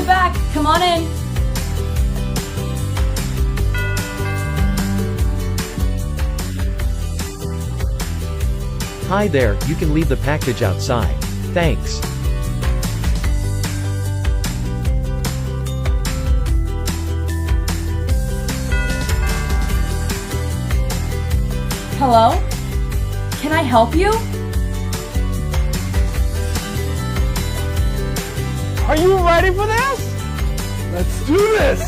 the back. Come on in. Hi there, you can leave the package outside. Thanks. Hello? Can I help you? Are you ready for this? Let's do this!